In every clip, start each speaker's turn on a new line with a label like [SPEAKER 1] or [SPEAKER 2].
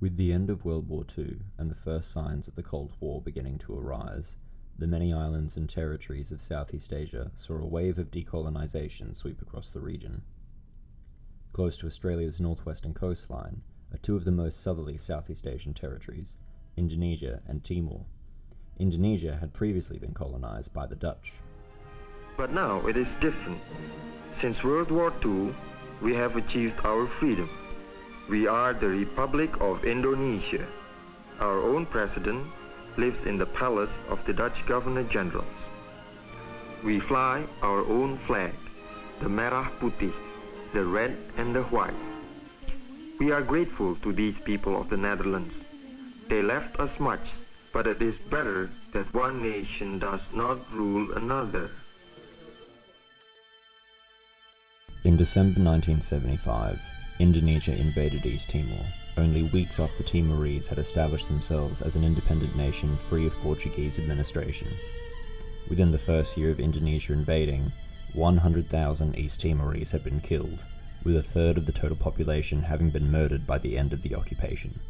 [SPEAKER 1] With the end of World War II and the first signs of the Cold War beginning to arise, the many islands and territories of Southeast Asia saw a wave of decolonisation sweep across the region. Close to Australia's northwestern coastline are two of the most southerly Southeast Asian territories, Indonesia and Timor. Indonesia had previously been colonised by the Dutch.
[SPEAKER 2] But now it is different. Since World War II, we have achieved our freedom. We are the Republic of Indonesia. Our own president lives in the palace of the Dutch Governor-Generals. We fly our own flag, the Merah Putih, the red and the white. We are grateful to these people of the Netherlands. They left us much, but it is better that one nation does not rule another.
[SPEAKER 1] In December 1975, Indonesia invaded East Timor, only weeks after the Timorese had established themselves as an independent nation free of Portuguese administration. Within the first year of Indonesia invading, 100,000 East Timorese had been killed, with a third of the total population having been murdered by the end of the occupation.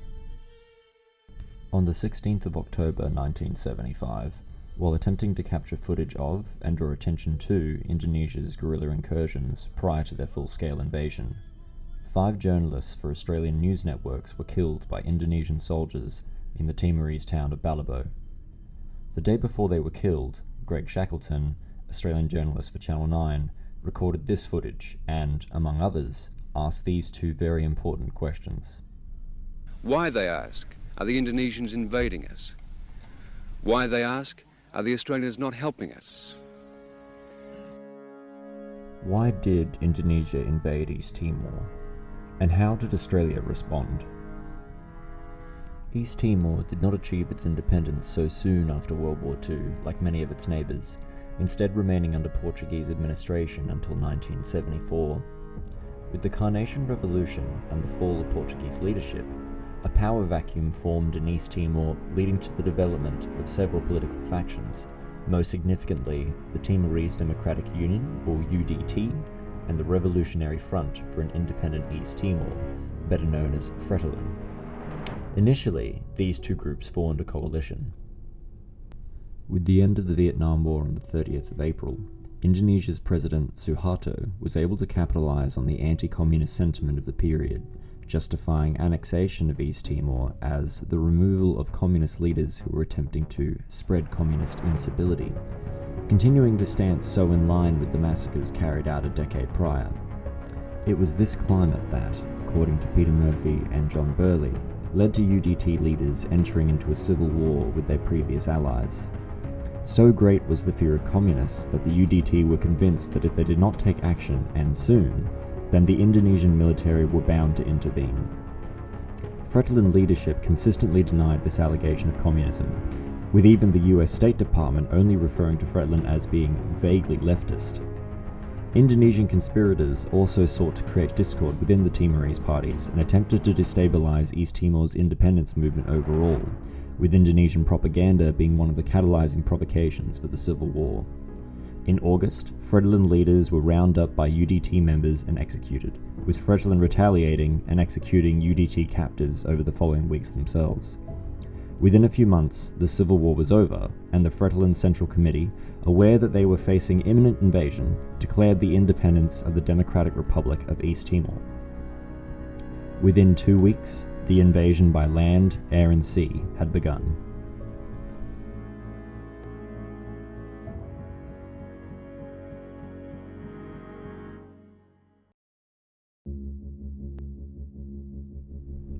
[SPEAKER 1] On the 16th of October 1975, while attempting to capture footage of and draw attention to Indonesia's guerrilla incursions prior to their full-scale invasion, 5 journalists for Australian news networks were killed by Indonesian soldiers in the Timorese town of Balabo. The day before they were killed, Greg Shackleton, Australian journalist for Channel 9, recorded this footage and, among others, asked these 2 very important questions.
[SPEAKER 3] Why, they ask, are the Indonesians invading us? Why, they ask, are the Australians not helping us?
[SPEAKER 1] Why did Indonesia invade East Timor? And how did Australia respond? East Timor did not achieve its independence so soon after World War II, like many of its neighbours, instead remaining under Portuguese administration until 1974. With the Carnation Revolution and the fall of Portuguese leadership, a power vacuum formed in East Timor, leading to the development of several political factions, most significantly the Timorese Democratic Union, or UDT, and the Revolutionary Front for an Independent East Timor, better known as Fretilin. Initially, these 2 groups formed a coalition. With the end of the Vietnam War on the 30th of April, Indonesia's President Suharto was able to capitalize on the anti-communist sentiment of the period, justifying annexation of East Timor as the removal of communist leaders who were attempting to spread communist instability, continuing the stance so in line with the massacres carried out a decade prior. It was this climate that, according to Peter Murphy and John Burley, led to UDT leaders entering into a civil war with their previous allies. So great was the fear of communists that the UDT were convinced that if they did not take action, and soon, then the Indonesian military were bound to intervene. Fretilin leadership consistently denied this allegation of communism, with even the US State Department only referring to Fretilin as being vaguely leftist. Indonesian conspirators also sought to create discord within the Timorese parties and attempted to destabilize East Timor's independence movement overall, with Indonesian propaganda being one of the catalyzing provocations for the civil war. In August, Fretilin leaders were rounded up by UDT members and executed, with Fretilin retaliating and executing UDT captives over the following weeks themselves. Within a few months, the civil war was over, and the Fretilin Central Committee, aware that they were facing imminent invasion, declared the independence of the Democratic Republic of East Timor. Within 2 weeks, the invasion by land, air and sea had begun.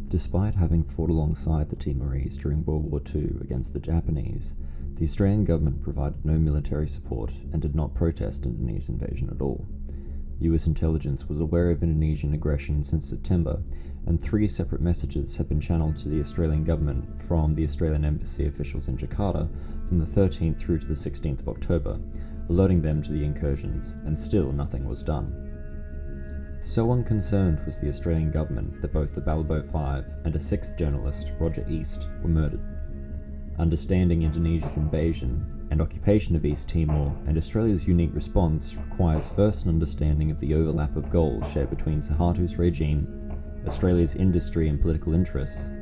[SPEAKER 1] Despite having fought alongside the Timorese during World War II against the Japanese, the Australian government provided no military support and did not protest Indonesia's invasion at all. US intelligence was aware of Indonesian aggression since September, and 3 separate messages had been channeled to the Australian government from the Australian Embassy officials in Jakarta from the 13th through to the 16th of October, alerting them to the incursions, and still nothing was done. So unconcerned was the Australian government that both the Balabo 5 and a 6th journalist, Roger East, were murdered. Understanding Indonesia's invasion and occupation of East Timor and Australia's unique response requires first an understanding of the overlap of goals shared between Suharto's regime, Australia's industry and political interests,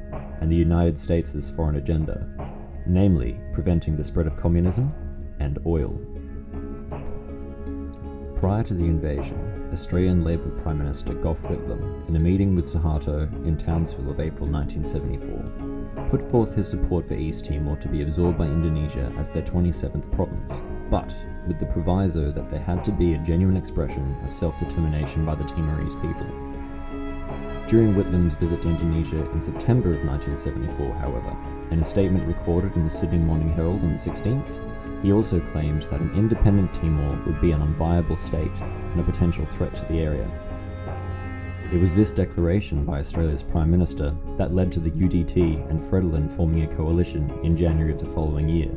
[SPEAKER 1] and the United States' foreign agenda, namely preventing the spread of communism and oil. Prior to the invasion, Australian Labor Prime Minister Gough Whitlam, in a meeting with Suharto in Townsville of April 1974, put forth his support for East Timor to be absorbed by Indonesia as their 27th province, but with the proviso that there had to be a genuine expression of self-determination by the Timorese people. During Whitlam's visit to Indonesia in September of 1974, however, in a statement recorded in the Sydney Morning Herald on the 16th, he also claimed that an independent Timor would be an unviable state and a potential threat to the area. It was this declaration by Australia's Prime Minister that led to the UDT and Fredolin forming a coalition in January of the following year.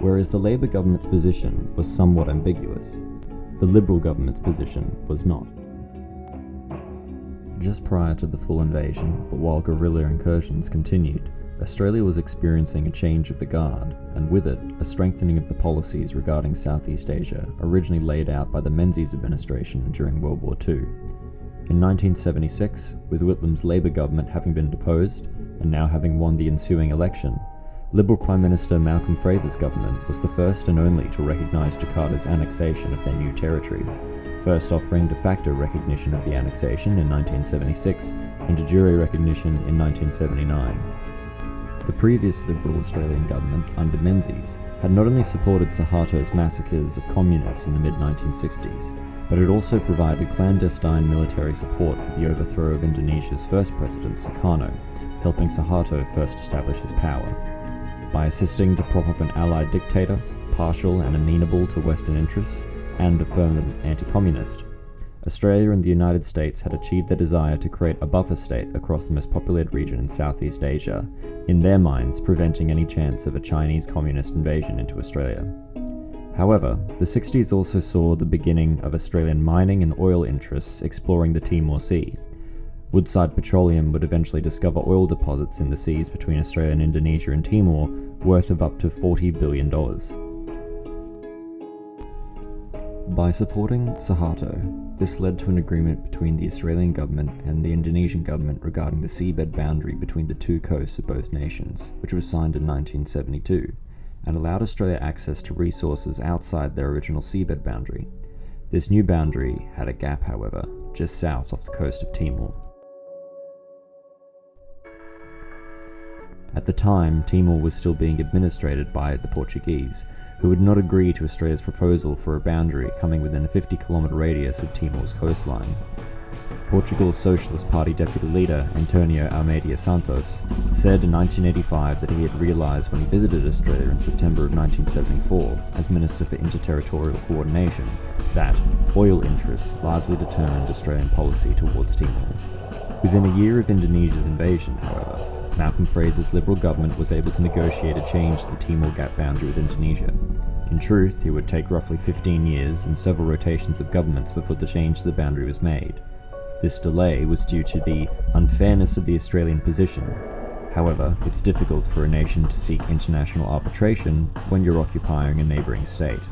[SPEAKER 1] Whereas the Labor government's position was somewhat ambiguous, the Liberal government's position was not. Just prior to the full invasion, but while guerrilla incursions continued, Australia was experiencing a change of the guard, and with it, a strengthening of the policies regarding Southeast Asia originally laid out by the Menzies administration during World War II. In 1976, with Whitlam's Labor government having been deposed, and now having won the ensuing election, Liberal Prime Minister Malcolm Fraser's government was the first and only to recognise Jakarta's annexation of their new territory, first offering de facto recognition of the annexation in 1976 and de jure recognition in 1979. The previous Liberal Australian government, under Menzies, had not only supported Suharto's massacres of communists in the mid-1960s, but it also provided clandestine military support for the overthrow of Indonesia's first president, Sukarno, helping Suharto first establish his power. By assisting to prop up an allied dictator, partial and amenable to Western interests, and a firm anti-communist, Australia and the United States had achieved their desire to create a buffer state across the most populated region in Southeast Asia, in their minds preventing any chance of a Chinese communist invasion into Australia. However, the 60s also saw the beginning of Australian mining and oil interests exploring the Timor Sea. Woodside Petroleum would eventually discover oil deposits in the seas between Australia and Indonesia and Timor worth of up to $40 billion. By supporting Suharto, this led to an agreement between the Australian government and the Indonesian government regarding the seabed boundary between the two coasts of both nations, which was signed in 1972, and allowed Australia access to resources outside their original seabed boundary. This new boundary had a gap, however, just south off the coast of Timor. At the time, Timor was still being administered by the Portuguese, who would not agree to Australia's proposal for a boundary coming within a 50-kilometre radius of Timor's coastline. Portugal's Socialist Party deputy leader, Antonio Almeida Santos, said in 1985 that he had realised when he visited Australia in September of 1974 as Minister for Interterritorial Coordination that oil interests largely determined Australian policy towards Timor. Within a year of Indonesia's invasion, however, Malcolm Fraser's Liberal government was able to negotiate a change to the Timor Gap boundary with Indonesia. In truth, it would take roughly 15 years and several rotations of governments before the change to the boundary was made. This delay was due to the unfairness of the Australian position. However, it's difficult for a nation to seek international arbitration when you're occupying a neighbouring state.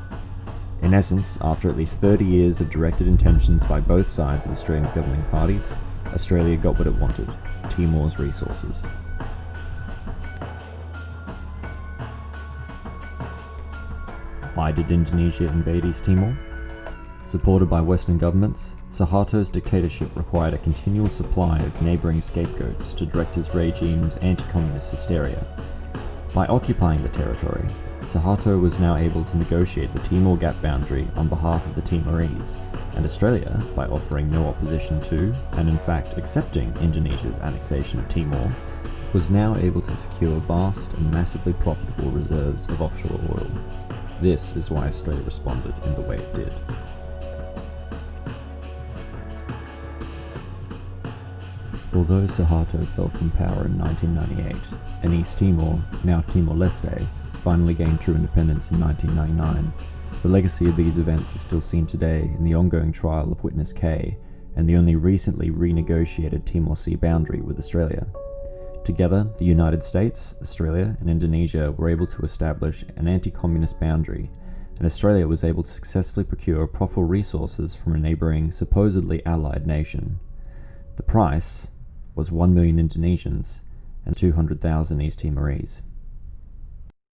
[SPEAKER 1] In essence, after at least 30 years of directed intentions by both sides of Australia's governing parties, Australia got what it wanted: Timor's resources. Why did Indonesia invade East Timor? Supported by Western governments, Suharto's dictatorship required a continual supply of neighbouring scapegoats to direct his regime's anti-communist hysteria. By occupying the territory, Suharto was now able to negotiate the Timor Gap boundary on behalf of the Timorese, and Australia, by offering no opposition to, and in fact accepting Indonesia's annexation of Timor, was now able to secure vast and massively profitable reserves of offshore oil. This is why Australia responded in the way it did. Although Suharto fell from power in 1998, and East Timor, now Timor-Leste, finally gained true independence in 1999, the legacy of these events is still seen today in the ongoing trial of Witness K and the only recently renegotiated Timor Sea Boundary with Australia. Together, the United States, Australia, and Indonesia were able to establish an anti-communist boundary, and Australia was able to successfully procure profitable resources from a neighbouring, supposedly allied nation. The price was 1 million Indonesians and 200,000 East Timorese.